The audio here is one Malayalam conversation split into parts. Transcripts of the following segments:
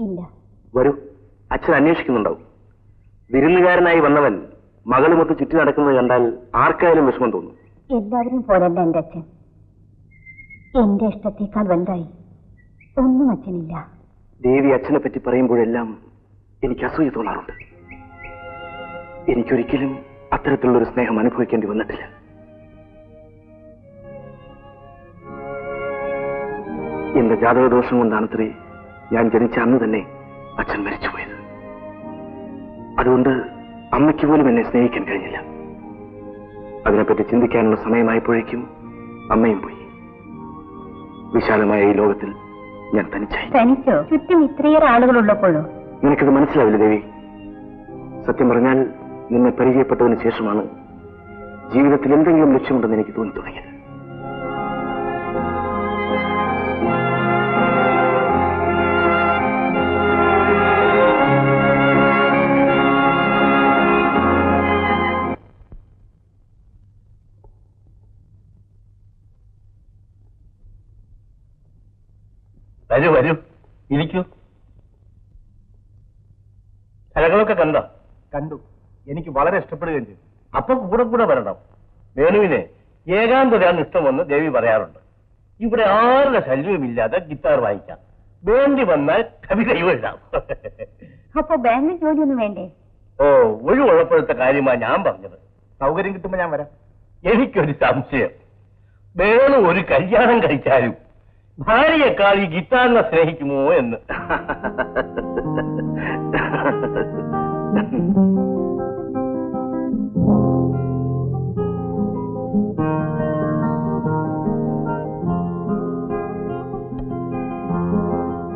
ഇല്ല. വരൂ, അച്ഛൻ അന്വേഷിക്കുന്നുണ്ടാവും. വിരുന്നുകാരനായി വന്നവൻ മകളുമൊത്ത് ചുറ്റി നടക്കുന്നത് കണ്ടാൽ ആർക്കായാലും വിഷമം തോന്നും. എല്ലാവരും പോലല്ല എന്റെ അച്ഛൻ. എന്റെ ഇഷ്ടത്തേക്കാൾ വലുതായി ഒന്നും അച്ഛനില്ല. ദേവി അച്ഛനെ പറ്റി പറയുമ്പോഴെല്ലാം എനിക്ക് അസൂയ തോന്നാറുണ്ട്. എനിക്കൊരിക്കലും അത്തരത്തിലുള്ളൊരു സ്നേഹം അനുഭവിക്കേണ്ടി വന്നിട്ടില്ല. എന്റെ ജാതകദോഷം കൊണ്ടാണത്രേ ഞാൻ ജനിച്ച അന്ന് തന്നെ അച്ഛൻ മരിച്ചുപോയത്. അതുകൊണ്ട് അമ്മയ്ക്ക് പോലും എന്നെ സ്നേഹിക്കാൻ കഴിഞ്ഞില്ല. അതിനെപ്പറ്റി ചിന്തിക്കാനുള്ള സമയമായപ്പോഴേക്കും അമ്മയും പോയി. വിശാലമായ ഈ ലോകത്തിൽ ഞാൻ തനിച്ചായി. തനിച്ചോ? ചുറ്റും ഇത്രയേറെ ആളുകളുള്ളപ്പോഴോ? നിനക്കത് മനസ്സിലാവില്ല ദേവി. സത്യം പറഞ്ഞാൽ നിന്നെ പരിചയപ്പെട്ടതിന് ശേഷമാണ് ജീവിതത്തിൽ എന്തെങ്കിലും ലക്ഷ്യമുണ്ടെന്ന് എനിക്ക് തോന്നി തുടങ്ങിയത്. വരൂ വരൂ, ഇരിക്കൂ. കലകളൊക്കെ കണ്ടോ? കണ്ടു. എനിക്ക് വളരെ ഇഷ്ടപ്പെടുകയും ചെയ്തു. അപ്പൊ കൂടെ കൂടെ വരണം. വേണുവിനെ ഏകാന്തതയാണ് ഇഷ്ടമെന്ന് ദേവി പറയാറുണ്ട്. ഇവിടെ ആരുടെ ശല്യവുമില്ലാതെ ഗിത്താർ വായിക്കാം. വേണ്ടി വന്നാൽ കവിതയും എഴുതാം. അപ്പൊ ബാങ്കിൽ ജോലിയൊന്നും വേണ്ടേ? ഓ, ഒഴിവുള്ളപ്പോഴത്തെ കാര്യമാണ് ഞാൻ പറഞ്ഞത്. സൗകര്യം കിട്ടുമ്പോ ഞാൻ വരാം. എനിക്കൊരു സംശയം. വേണു ഒരു കല്യാണം കഴിച്ചാലും ഭാര്യയെക്കാൾ ഈ ഗിത്താറിനെ സ്നേഹിക്കുമോ എന്ന്.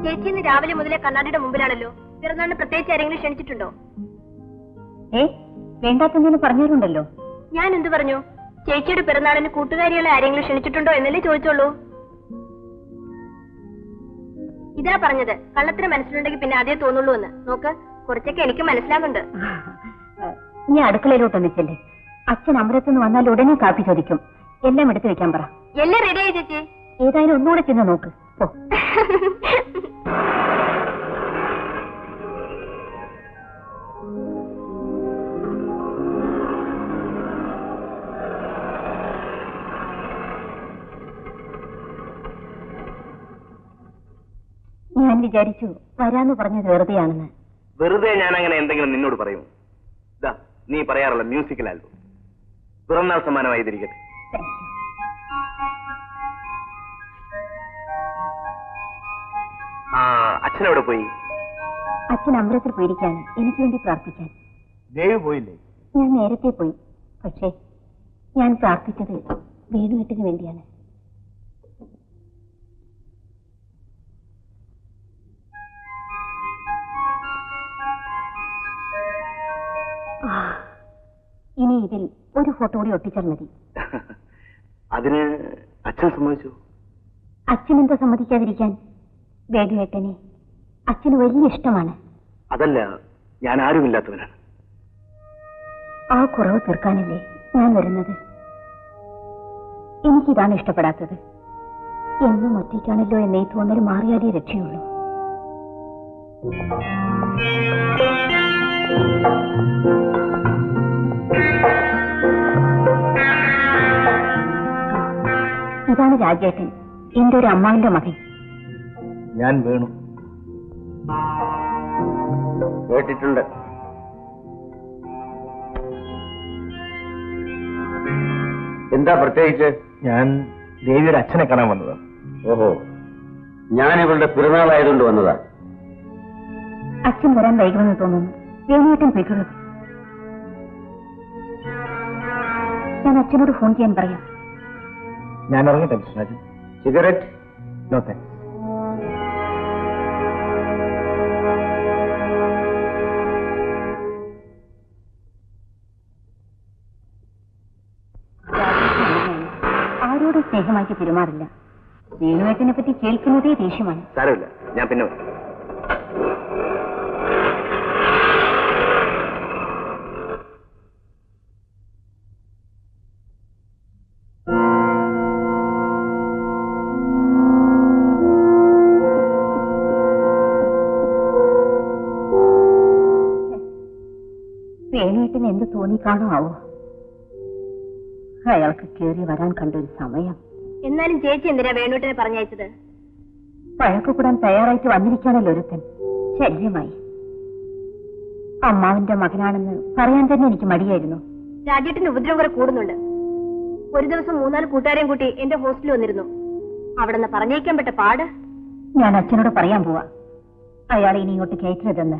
ചേച്ചി ഇന്ന് രാവിലെ മുതലേ കണ്ണാടിയുടെ മുമ്പിലാണല്ലോ. പിറന്നാളിന് പ്രത്യേകിച്ച് ആരെങ്കിലും ക്ഷണിച്ചിട്ടുണ്ടോ? വേണ്ടാത്തെന്തെങ്കിലും പറഞ്ഞവരുണ്ടല്ലോ. ഞാൻ എന്ത് പറഞ്ഞു? ചേച്ചിയുടെ പിറന്നാളിന് കൂട്ടുകാരികളെ ആരെങ്കിലും ക്ഷണിച്ചിട്ടുണ്ടോ എന്നല്ലേ ചോദിച്ചോളൂ. ഇതാ പറഞ്ഞത്. കള്ളത്തിന് മനസ്സിലുണ്ടെങ്കിൽ പിന്നെ അതേ തോന്നുള്ളൂ എന്ന്. നോക്ക്, കുറച്ചൊക്കെ എനിക്ക് മനസ്സിലാകുന്നുണ്ട്. നീ അടുക്കളയിലോട്ടൊന്ന് ചെല്ലേ. അച്ഛൻ അമരത്തുനിന്ന് വന്നാൽ ഉടനെ കാപ്പി ചോദിക്കും. എല്ലാം എടുത്തു വെക്കാൻ പറ. എല്ലാം റെഡിയായി ചേച്ചി. ഏതായാലും ഒന്നുകൂടെ ചെന്ന് നോക്ക്. പോ. ഞാൻ വിചാരിച്ചു വരാന്ന് പറഞ്ഞത് വെറുതെയാണെന്ന്. വെറുതെ ഞാൻ അങ്ങനെ എന്തെങ്കിലും നിന്നോട് പറയും? നീ പറയാറുള്ള മ്യൂസിക്കൽ ആൽബം പിറന്നാൾ സമ്മാനമായി തിരികട്ടെ. അച്ഛനെവിടെ പോയി? അച്ഛൻ അമൃതത്തിൽ പോയിരിക്കാണ് എനിക്ക് വേണ്ടി പ്രാർത്ഥിക്കാൻ. ദേവി പോയില്ലേ? ഞാൻ നേരത്തെ പോയി. പക്ഷേ ഞാൻ പ്രാർത്ഥിച്ചത് വേണുകെട്ടിന് വേണ്ടിയാണ്. ഇനി ഇതിൽ ഒരു ഫോട്ടോ കൂടി ഒട്ടിച്ചാൽ മതി. അതിന് അച്ഛൻ സമ്മതിച്ചു? അച്ഛൻ എന്താ സമ്മതിക്കാതിരിക്കാൻ? വേണുവേട്ടനെ അച്ഛന് വലിയ ഇഷ്ടമാണ്. അതല്ല, ഞാൻ ആരുമില്ലാത്തവനാണ്. ആ കുറവ് തീർക്കാനല്ലേ ഞാൻ വരുന്നത്. എനിക്കിതാണ് ഇഷ്ടപ്പെടാത്തത്. എന്നും ഒറ്റയ്ക്കാണല്ലോ എന്നീ തോന്നൽ മാറിയാലേ രക്ഷയുള്ളൂ. ഇതാണ് രാജേട്ടൻ, എന്റെ ഒരു അമ്മാവിന്റെ മകൻ. ഞാൻ വേണു. കേട്ടിട്ടുണ്ട്. എന്താ പ്രത്യേകിച്ച്? ഞാൻ ദേവിയുടെ അച്ഛനെ കാണാൻ വന്നതാ. ഓഹോ, ഞാൻ ഇവളുടെ പിറന്നാളായതുകൊണ്ട് വന്നതാ. അച്ഛൻ വരാൻ വൈകുമെന്ന് തോന്നുന്നു. വേണുവേട്ടൻ പോയിക്കൊള്ളു. ഞാൻ അച്ഛനോട് ഫോൺ ചെയ്യാൻ പറയാം. ഞാൻ ഇറങ്ങട്ടെ mister Rajan. Cigarette? No thanks. ആരോടും സ്നേഹമായിട്ട് പെരുമാറില്ല. വേണുവേട്ടനെ പറ്റി കേൾക്കുന്നതേ ദേഷ്യമാണ്. സാരമില്ല, ഞാൻ പിന്നെ വേണുവേട്ടന് എന്ത് തോന്നിക്കാണോ ആവോ? അയാൾക്ക് കയറി വരാൻ കണ്ടൊരു സമയം. എന്നാലും ചേച്ചി എന്തിനാ വേണുട്ടനെ പറഞ്ഞയച്ചത്? വഴക്കു കൂടാൻ തയ്യാറായിട്ട് വന്നിരിക്കുകയാണല്ലോ ഒരുത്തൻ. ശല്യമായി. അമ്മാവിന്റെ മകനാണെന്ന് പറയാൻ തന്നെ എനിക്ക് മടിയായിരുന്നു. രാജേട്ടന്റെ ഉപദ്രവം കുറെ കൂടുന്നുണ്ട്. ഒരു ദിവസം 3-4 കൂട്ടുകാരെയും കൂട്ടി എന്റെ ഹോസ്റ്റലിൽ വന്നിരുന്നു. അവിടെ നിന്ന് പറഞ്ഞേക്കാൻ പറ്റ പാട്. ഞാൻ അച്ഛനോട് പറയാൻ പോവാ, അയാളെ ഇനി ഇങ്ങോട്ട് കയറ്റരുതെന്ന്.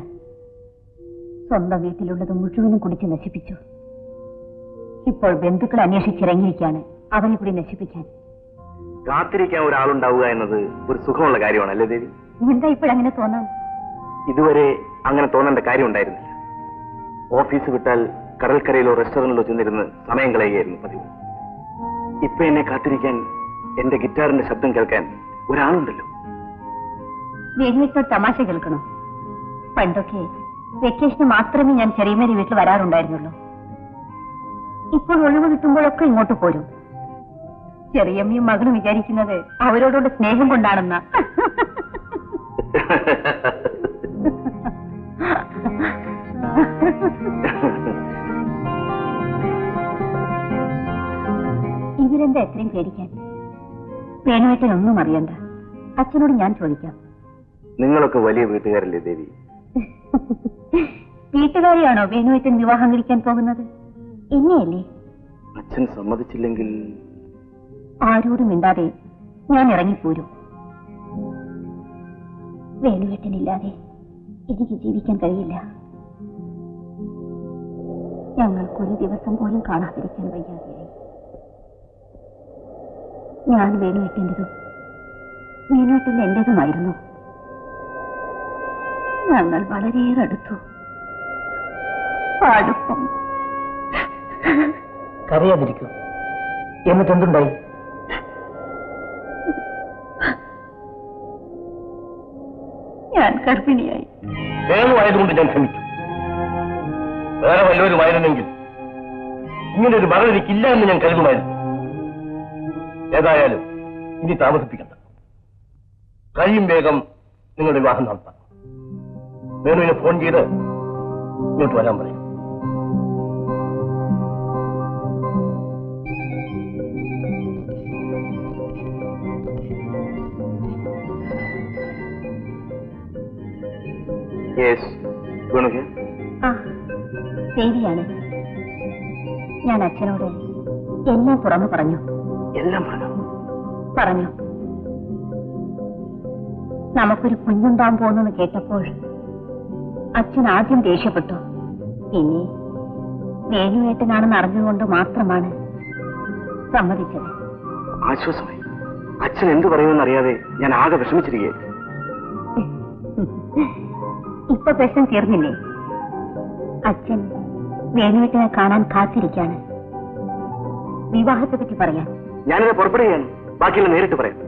സ്വന്തം വീട്ടിലുള്ളത് മുഴുവനും കുടിച്ച് നശിപ്പിച്ചു. ഇപ്പോൾ ബന്ധുക്കൾ അന്വേഷിച്ചിറങ്ങിയിരിക്കുകയാണ് അവനെ കൂടി നശിപ്പിക്കാൻ. കാത്തിരിക്കാൻ ഒരാളുണ്ടാവുക എന്നത് ഒരു സുഖമുള്ള കാര്യമാണ്, അല്ലേ ദേവി? എന്താ ഇപ്പോഴങ്ങനെ തോന്നാം? ഇതുവരെ അങ്ങനെ തോന്നേണ്ട കാര്യം ഉണ്ടായിരുന്നില്ല. ഓഫീസ് വിട്ടാൽ കടൽക്കരയിലോ റെസ്റ്റോറന്റിലോ ചെന്നിരുന്ന് സമയം കളയുകയായിരുന്നു പതിവ്. ഇപ്പൊ എന്നെ കാത്തിരിക്കാൻ എന്റെ ഗിറ്റാറിന്റെ ശബ്ദം കേൾക്കാൻ ഒരാളുണ്ടല്ലോ. വേഗം തമാശ കേൾക്കണം. പണ്ടൊക്കെ വെക്കേഷന് മാത്രമേ ഞാൻ ചെറിയമേരി വീട്ടിൽ വരാറുണ്ടായിരുന്നുള്ളൂ. ഇപ്പോൾ ഒഴിവ് കിട്ടുമ്പോഴൊക്കെ ഇങ്ങോട്ട് പോരും. ചെറിയമ്മയും മകളും വിചാരിക്കുന്നത് അവരോടുള്ള സ്നേഹം കൊണ്ടാണെന്ന. ഇതിലെന്താ എത്രയും പേടിക്കാൻ? വേണുവേട്ടൻ ഒന്നും അറിയണ്ട. അച്ഛനോട് ഞാൻ ചോദിക്കാം. നിങ്ങളൊക്കെ വലിയ വീട്ടുകാരല്ലേ ദേവി? വീട്ടുകാരെയാണോ വേണുവേട്ടൻ വിവാഹം കഴിക്കാൻ പോകുന്നത്? എന്നെയല്ലേ? അച്ഛൻ സമ്മതിച്ചില്ലെങ്കിൽ ആരോടും മിണ്ടാതെ ഞാൻ ഇറങ്ങിപ്പോരും. വേണുവേട്ടനില്ലാതെ എനിക്ക് ജീവിക്കാൻ കഴിയില്ല. ഞങ്ങൾക്കൊരു ദിവസം പോലും കാണാതിരിക്കാൻ വയ്യാതെയായി. ഞാൻ വേണുവേട്ടൻ്റെതും വേണുവേട്ടൻ്റെ എന്റേതുമായിരുന്നു. ഞങ്ങൾ വളരെയേറെ അടുത്തു. അടുപ്പം. കരയാതിരിക്കൂ. എന്നിട്ടെന്തുണ്ടായി? ഞാൻ ഗർഭിണിയായി. വേണുവായതുകൊണ്ട് ഞാൻ ക്ഷമിച്ചു. വേറെ വല്ലവരുമായിരുന്നെങ്കിൽ ഇങ്ങനൊരു മകൾ എനിക്കില്ല എന്ന് ഞാൻ കരുതുമായിരുന്നു. ഏതായാലും ഇനി താമസിപ്പിക്കണ്ട. കഴിയും വേഗം നിങ്ങളുടെ വിവാഹം നടത്താം. വേണുവിനെ ഫോൺ ചെയ്ത് ഇങ്ങോട്ട് വരാൻ പറയും. ദേവിയാണ്. ഞാൻ അച്ഛനോട് എല്ലാം തുറന്നു പറഞ്ഞു. എല്ലാം പറഞ്ഞു. നമുക്കൊരു കുഞ്ഞുണ്ടാൻ പോകുന്നെന്ന് കേട്ടപ്പോൾ അച്ഛൻ ആദ്യം ദേഷ്യപ്പെട്ടു. പിന്നെ വേണുവേട്ടനാണെന്ന് അറിഞ്ഞുകൊണ്ട് മാത്രമാണ് സമ്മതിച്ചത്. ആശ്വാസമായി. അച്ഛൻ എന്ത് പറയുമെന്നറിയാതെ ഞാൻ ആകെ വിഷമിച്ചിരിക്കുകയായിരുന്നു. ഇപ്പൊ പ്രശ്നം തീർന്നില്ലേ? അച്ഛൻ വേണുവേട്ടനെ കാണാൻ കാത്തിരിക്കാണ്. വിവാഹത്തെ പറ്റി പറയാൻ ഞാനിത് പുറപ്പെടുകയാണ്. ബാക്കിയെല്ലാം നേരിട്ട് പറയാം.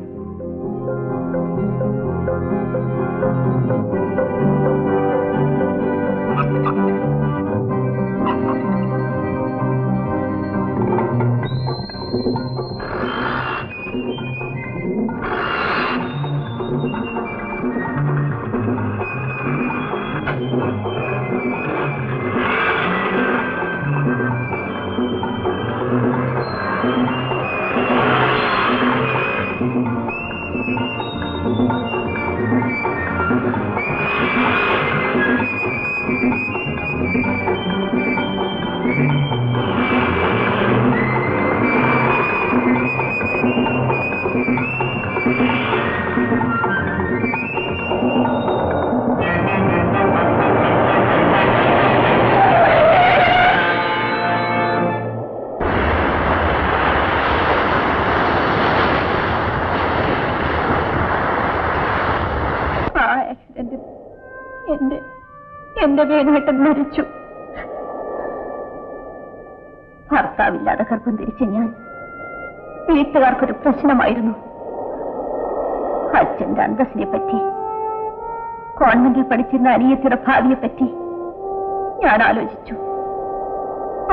എന്റെ വേണുവേട്ടൻ മരിച്ചു. ഭർത്താവില്ലാതെ ഗർഭം ധരിച്ച ഞാൻ വീട്ടുകാർക്കൊരു പ്രശ്നമായിരുന്നു. അച്ഛന്റെ അന്തസ്സിനെ പറ്റി, കോൺവെന്റിൽ പഠിച്ചിരുന്ന അനിയത്തിയുടെ ഭാവിയെ പറ്റി ഞാൻ ആലോചിച്ചു.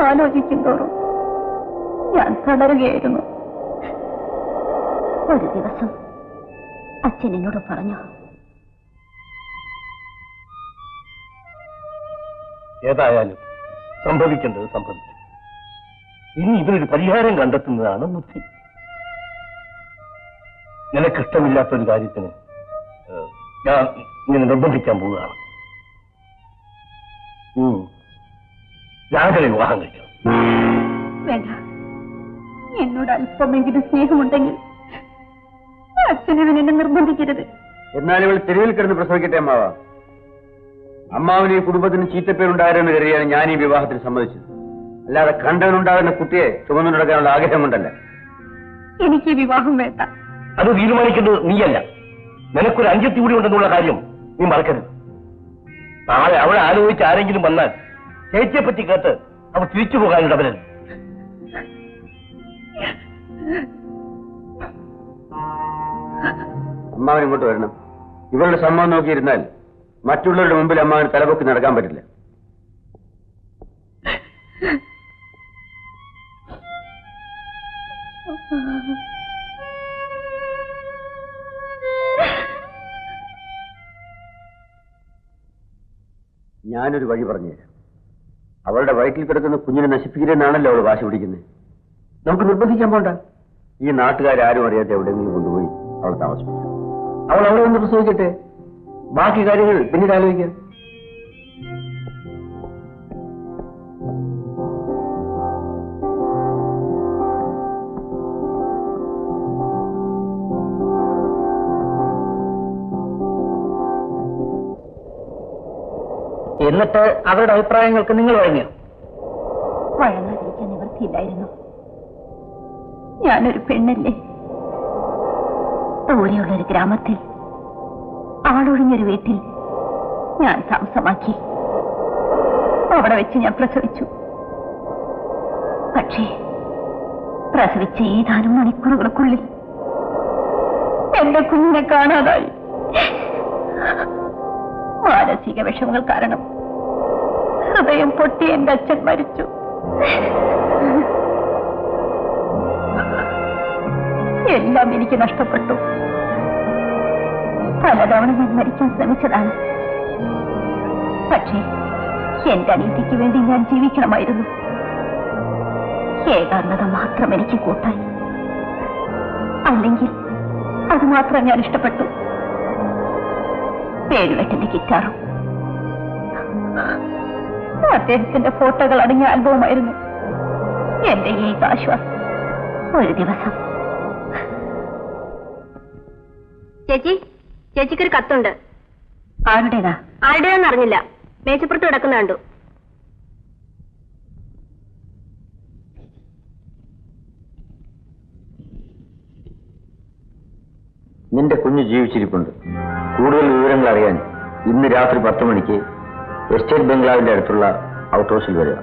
ആലോചിക്കും തോറും ഞാൻ തളരുകയായിരുന്നു. ഒരു ദിവസം അച്ഛൻ എന്നോട് പറഞ്ഞു, ഏതായാലും സംഭവിക്കേണ്ടത് സംഭവിക്കും. ഇനി ഇതിനൊരു പരിഹാരം കണ്ടെത്തുന്നതാണ് ബുദ്ധി. നിനക്കിഷ്ടമില്ലാത്തൊരു കാര്യത്തിന് ഞാൻ ഇങ്ങനെ നിർബന്ധിക്കാൻ പോവുകയാണ്. രാഘവനെ വിവാഹം കഴിക്കണം. വേണ്ട, എന്നോട് അല്പമെങ്കിലും സ്നേഹമുണ്ടെങ്കിൽ അച്ഛനവൻ എന്നെ നിർബന്ധിക്കരുത്. എന്നാൽ ഇവൾ തെരുവിൽ കിടന്ന് പ്രസവിക്കട്ടെ അമ്മാവ. അമ്മാവിന് ഈ കുടുംബത്തിന് ചീത്തപ്പേരുണ്ടായിരുന്നു കരുതിയാണ് ഞാൻ ഈ വിവാഹത്തിന് സമ്മതിച്ചത്. അല്ലാതെ കണ്ടവനുണ്ടാകുന്ന കുട്ടിയെ ചുമന്നു നടക്കാനുള്ള ആഗ്രഹം കൊണ്ടല്ല. എനിക്ക് വിവാഹം വേണ്ട. അത് തീരുമാനിക്കേണ്ടത് നീയല്ല. നിനക്കൊരു അഞ്ചത്തി കൂടി ഉണ്ടെന്നുള്ള കാര്യം നീ മറക്കരുത്. നാളെ അവളെ ആലോചിച്ച് ആരെങ്കിലും വന്നാൽ ചേച്ചിയെ പറ്റി കേട്ട് അവൾ തിരിച്ചു പോകാനുള്ളവരല്ല. അമ്മാവൻ ഇങ്ങോട്ട് വരണം. ഇവളുടെ സമ്മതം നോക്കിയിരുന്നാൽ മറ്റുള്ളവരുടെ മുമ്പിൽ അമ്മാവന് തലപൊക്കി നടക്കാൻ പറ്റില്ല. ഞാനൊരു വഴി പറഞ്ഞുതരാം. അവളുടെ വയറ്റിൽ കിടക്കുന്ന കുഞ്ഞിനെ നശിപ്പിക്കരുതെന്നാണല്ലോ അവൾ വാശി പിടിക്കുന്നത്. നമുക്ക് നിർബന്ധിക്കാൻ പോണ്ട. ഈ നാട്ടുകാരും അറിയാതെ എവിടെയെങ്കിലും കൊണ്ടുപോയി അവളെ താമസിപ്പിക്കാം. അവൾ അവിടെ ഒന്ന് പ്രസവിക്കട്ടെ. ബാക്കി കാര്യങ്ങൾ പിന്നീട് ആലോചിക്കാം. എന്നിട്ട് അവരുടെ അഭിപ്രായങ്ങൾക്ക് നിങ്ങൾ വഴങ്ങിയോ? വഴങ്ങാതിരിക്കാൻ നിവൃത്തിയില്ലായിരുന്നു. ഞാനൊരു പെണ്ണല്ലേ. ദൂരെയുള്ളൊരു ഗ്രാമത്തിൽ ആളൊഴിഞ്ഞൊരു വീട്ടിൽ ഞാൻ താമസമാക്കി. അവിടെ വെച്ച് ഞാൻ പ്രസവിച്ചു. പക്ഷേ പ്രസവിച്ച ഏതാനും മണിക്കൂറുകൾക്കുള്ളിൽ എന്റെ കുഞ്ഞിനെ കാണാതായി. മാനസിക വിഷമങ്ങൾ കാരണം ഹൃദയം പൊട്ടി എന്റെ അച്ഛൻ മരിച്ചു. എല്ലാം എനിക്ക് നഷ്ടപ്പെട്ടു. പലതവണ ഞാൻ മരിക്കാൻ ശ്രമിച്ചതാണ്. പക്ഷേ എന്റെ അനീതിക്ക് വേണ്ടി ഞാൻ ജീവിക്കണമായിരുന്നു. ഏകാന്തത മാത്രം എനിക്ക് കൂട്ടായി. അല്ലെങ്കിൽ അത് മാത്രം ഞാൻ ഇഷ്ടപ്പെട്ടു. പേരുവെട്ടിന്റെ ഗിറ്റാറും അദ്ദേഹത്തിന്റെ ഫോട്ടോകൾ അടങ്ങിയ ആൽബവുമായിരുന്നു എന്റെ ഈ ആശ്വാസം. ഒരു ദിവസം ചേച്ചിക്കൊരു കത്തുണ്ട്. ആരുടേതാ? ആരുടേതെന്ന് അറിഞ്ഞില്ല. മേച്ചപ്പുറത്ത് കിടക്കുന്ന കണ്ടു. നിന്റെ കുഞ്ഞ് ജീവിച്ചിരിപ്പുണ്ട്. കൂടുതൽ വിവരങ്ങൾ അറിയാൻ ഇന്ന് രാത്രി 10 മണിക്ക് എസ്റ്റേറ്റ് ബംഗ്ലാവിന്റെ അടുത്തുള്ള ഔട്ട് ഹൗസിൽ വരിക.